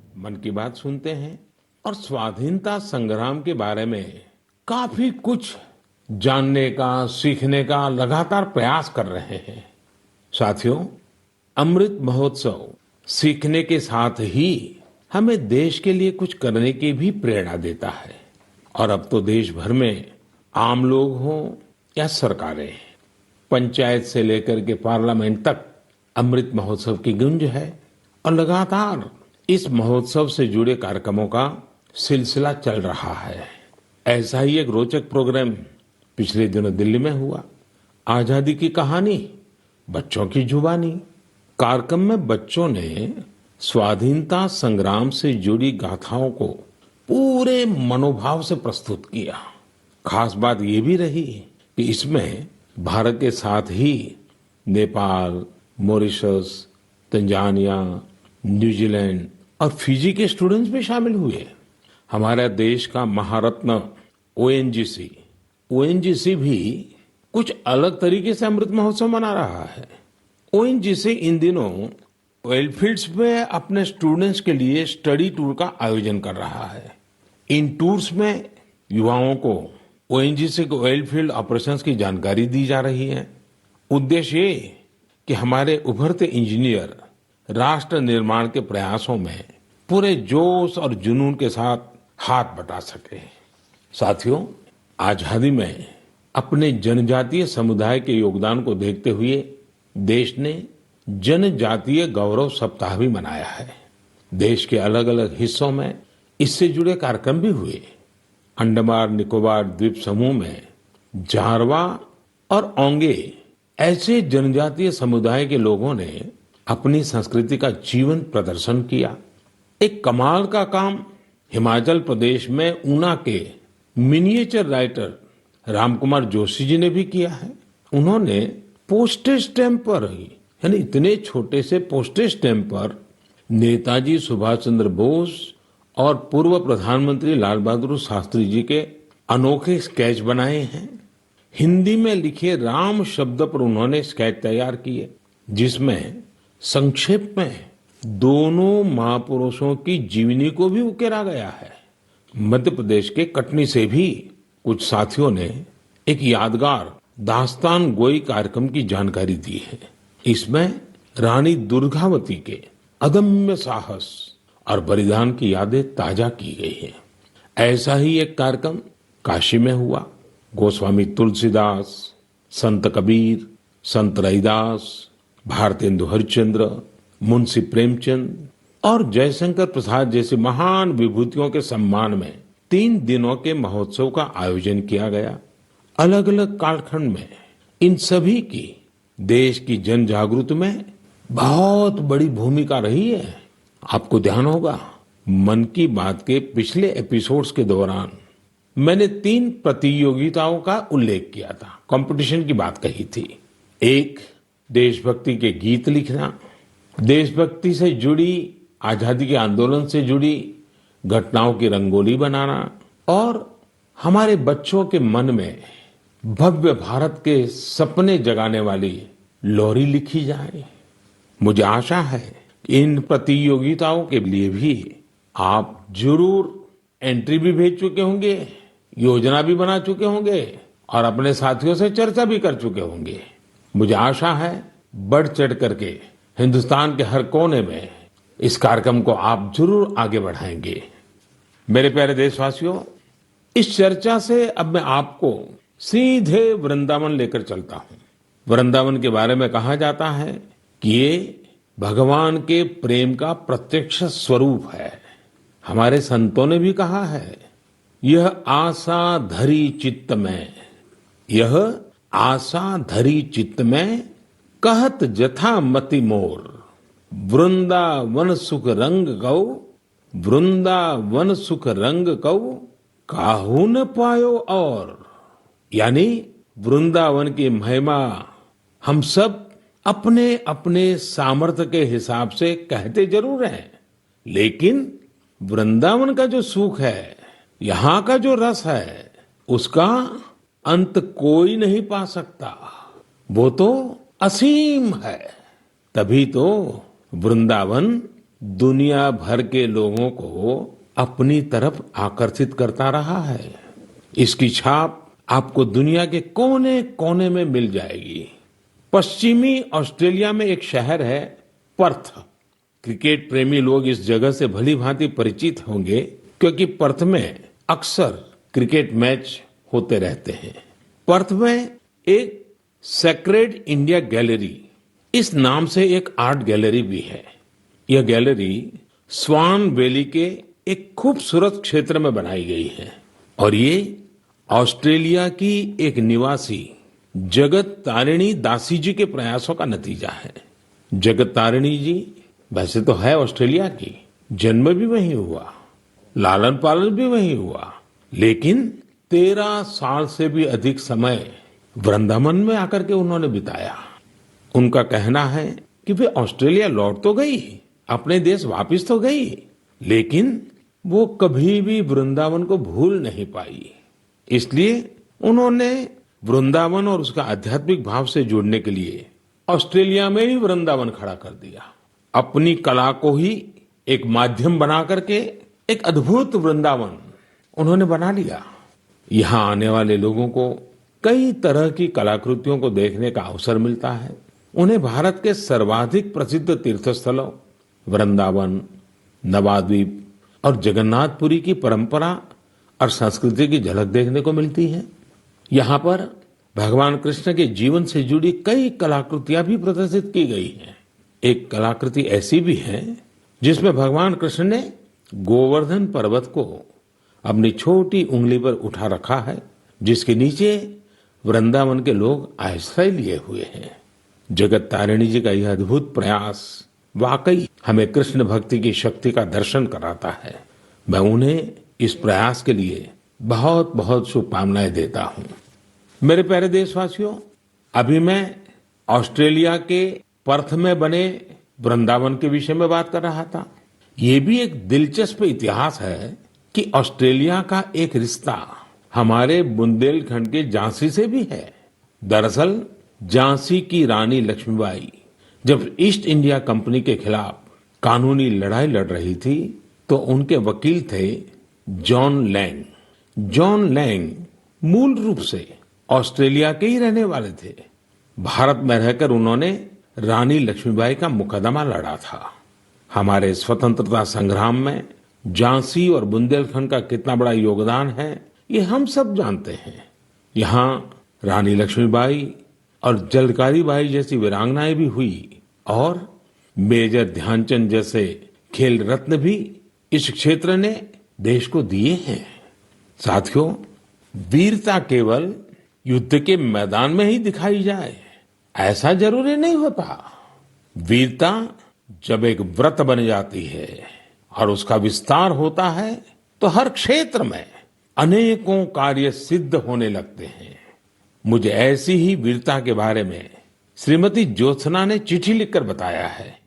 मन की बात सुनते हैं और स्वाधीनता संग्राम के बारे में काफी कुछ जानने का, सीखने का लगातार प्रयास कर रहे हैं। साथियों, अमृत महोत्सव सीखने के साथ ही हमें देश के लिए कुछ करने की भी प्रेरणा देता है। और अब तो देश भर में आम लोग हों या सरकारें, पंचायत से लेकर के पार्लियामेंट तक अमृत महोत्सव की गूंज है और लगातार इस महोत्सव से जुड़े कार्यक्रमों का सिलसिला चल रहा है। ऐसा ही एक रोचक प्रोग्राम पिछले दिनों दिल्ली में हुआ। आजादी की कहानी, बच्चों की जुबानी। कार्यक्रम में बच्चों ने स्वाधीनता संग्राम से जुड़ी गाथाओं को पूरे मनोभाव से प्रस्तुत किया। खास बात ये भी रही कि इसमें भारत के साथ ही नेपाल, मॉरिशस, तंजानिया, न्यूजीलैंड और फिजी के स्टूडेंट्स भी शामिल हुए। हमारे देश का महारत्न ओएनजीसी भी कुछ अलग तरीके से अमृत महोत्सव मना रहा है। ओएनजीसी इन दिनों ऑयल फील्ड्स में अपने स्टूडेंट्स के लिए स्टडी टूर का आयोजन कर रहा है। इन टूर्स में युवाओं को ओएनजीसी के ऑयल फील्ड ऑपरेशंस की जानकारी दी जा रही है। उद्देश्य ये कि हमारे उभरते इंजीनियर राष्ट्र निर्माण के प्रयासों में पूरे जोश और जुनून के साथ हाथ बटा सके। साथियों, आजादी में अपने जनजातीय समुदाय के योगदान को देखते हुए देश ने जनजातीय गौरव सप्ताह भी मनाया है। देश के अलग अलग हिस्सों में इससे जुड़े कार्यक्रम भी हुए। अंडमान निकोबार द्वीप समूह में जारवा और ओंगे ऐसे जनजातीय समुदाय के लोगों ने अपनी संस्कृति का जीवंत प्रदर्शन किया। एक कमाल का काम हिमाचल प्रदेश में ऊना के मिनिएचर राइटर रामकुमार जोशी जी ने भी किया है। उन्होंने पोस्टेज स्टैम्प पर यानी इतने छोटे से पोस्टेज स्टैम्प पर नेताजी सुभाष चंद्र बोस और पूर्व प्रधानमंत्री लाल बहादुर शास्त्री जी के अनोखे स्केच बनाए हैं। हिंदी में लिखे राम शब्द पर उन्होंने स्केच तैयार किए, जिसमें संक्षेप में दोनों महापुरुषों की जीवनी को भी उकेरा गया है। मध्य प्रदेश के कटनी से भी कुछ साथियों ने एक यादगार दास्तान गोई कार्यक्रम की जानकारी दी है। इसमें रानी दुर्गावती के अदम्य साहस और बलिदान की यादें ताजा की गई है। ऐसा ही एक कार्यक्रम काशी में हुआ। गोस्वामी तुलसीदास, संत कबीर, संत रैदास, भारतेंदु हरिश्चंद्र, मुंशी प्रेमचंद और जयशंकर प्रसाद जैसे महान विभूतियों के सम्मान में 3 दिनों के महोत्सव का आयोजन किया गया। अलग अलग कालखंड में इन सभी की देश की जन जागृति में बहुत बड़ी भूमिका रही है। आपको ध्यान होगा, मन की बात के पिछले एपिसोड्स के दौरान मैंने 3 प्रतियोगिताओं का उल्लेख किया था, कंपटीशन की बात कही थी। एक, देशभक्ति के गीत लिखना, देशभक्ति से जुड़ी, आजादी के आंदोलन से जुड़ी घटनाओं की रंगोली बनाना और हमारे बच्चों के मन में भव्य भारत के सपने जगाने वाली लोरी लिखी जाए। मुझे आशा है कि इन प्रतियोगिताओं के लिए भी आप जरूर एंट्री भी भेज चुके होंगे, योजना भी बना चुके होंगे और अपने साथियों से चर्चा भी कर चुके होंगे। मुझे आशा है बढ़ चढ़ करके हिंदुस्तान के हर कोने में इस कार्यक्रम को आप जरूर आगे बढ़ाएंगे। मेरे प्यारे देशवासियों, इस चर्चा से अब मैं आपको सीधे वृंदावन लेकर चलता हूँ। वृंदावन के बारे में कहा जाता है कि ये भगवान के प्रेम का प्रत्यक्ष स्वरूप है। हमारे संतों ने भी कहा है, यह आशा धरी चित्त में, यह आशा धरी चित्त में, कहत जथा मति मोर, वृंदावन सुख रंग गौ, वृंदावन सुख रंग गौ, काहू न पायो और। यानी वृंदावन की महिमा हम सब अपने अपने सामर्थ्य के हिसाब से कहते जरूर हैं, लेकिन वृंदावन का जो सुख है, यहाँ का जो रस है, उसका अंत कोई नहीं पा सकता। वो तो असीम है। तभी तो वृंदावन दुनिया भर के लोगों को अपनी तरफ आकर्षित करता रहा है। इसकी छाप आपको दुनिया के कोने कोने में मिल जाएगी। पश्चिमी ऑस्ट्रेलिया में एक शहर है पर्थ। क्रिकेट प्रेमी लोग इस जगह से भली भांति परिचित होंगे क्योंकि पर्थ में अक्सर क्रिकेट मैच होते रहते हैं। पर्थ में एक सेक्रेड इंडिया गैलरी इस नाम से एक आर्ट गैलरी भी है। यह गैलरी स्वान वैली के एक खूबसूरत क्षेत्र में बनाई गई है और ये ऑस्ट्रेलिया की एक निवासी जगत तारिणी दासी जी के प्रयासों का नतीजा है। जगत तारिणी जी वैसे तो है ऑस्ट्रेलिया की, जन्म भी वहीं हुआ, लालन पालन भी वहीं हुआ, लेकिन 13 साल से भी अधिक समय वृंदावन में आकर के उन्होंने बिताया। उनका कहना है कि वे ऑस्ट्रेलिया लौट तो गई, अपने देश वापस तो गई, लेकिन वो कभी भी वृंदावन को भूल नहीं पाई। इसलिए उन्होंने वृंदावन और उसका आध्यात्मिक भाव से जुड़ने के लिए ऑस्ट्रेलिया में ही वृंदावन खड़ा कर दिया। अपनी कला को ही एक माध्यम बना करके एक अद्भुत वृंदावन उन्होंने बना लिया। यहाँ आने वाले लोगों को कई तरह की कलाकृतियों को देखने का अवसर मिलता है। उन्हें भारत के सर्वाधिक प्रसिद्ध तीर्थस्थलों वृंदावन, नवाद्वीप और जगन्नाथपुरी की परंपरा और संस्कृति की झलक देखने को मिलती है। यहाँ पर भगवान कृष्ण के जीवन से जुड़ी कई कलाकृतियां भी प्रदर्शित की गई हैं। एक कलाकृति ऐसी भी है जिसमें भगवान कृष्ण ने गोवर्धन पर्वत को अपनी छोटी उंगली पर उठा रखा है, जिसके नीचे वृंदावन के लोग आश्रय लिए हुए हैं। जगत तारिणी जी का यह अद्भुत प्रयास वाकई हमें कृष्ण भक्ति की शक्ति का दर्शन कराता है। मैं उन्हें इस प्रयास के लिए बहुत बहुत शुभकामनाएं देता हूं। मेरे प्यारे देशवासियों, अभी मैं ऑस्ट्रेलिया के पर्थ में बने वृंदावन के विषय में बात कर रहा था। ये भी एक दिलचस्प इतिहास है कि ऑस्ट्रेलिया का एक रिश्ता हमारे बुंदेलखंड के झांसी से भी है। दरअसल झांसी की रानी लक्ष्मीबाई जब ईस्ट इंडिया कंपनी के खिलाफ कानूनी लड़ाई लड़ रही थी तो उनके वकील थे जॉन लैंग। जॉन लैंग मूल रूप से ऑस्ट्रेलिया के ही रहने वाले थे। भारत में रहकर उन्होंने रानी लक्ष्मीबाई का मुकदमा लड़ा था। हमारे स्वतंत्रता संग्राम में झांसी और बुंदेलखंड का कितना बड़ा योगदान है ये हम सब जानते हैं। यहाँ रानी लक्ष्मीबाई और झलकारी बाई जैसी वीरांगनाएं भी हुई और मेजर ध्यानचंद जैसे खेल रत्न भी इस क्षेत्र ने देश को दिए हैं। साथियों, वीरता केवल युद्ध के मैदान में ही दिखाई जाए ऐसा जरूरी नहीं होता। वीरता जब एक व्रत बन जाती है और उसका विस्तार होता है तो हर क्षेत्र में अनेकों कार्य सिद्ध होने लगते हैं। मुझे ऐसी ही वीरता के बारे में श्रीमती ज्योत्सना ने चिट्ठी लिखकर बताया है।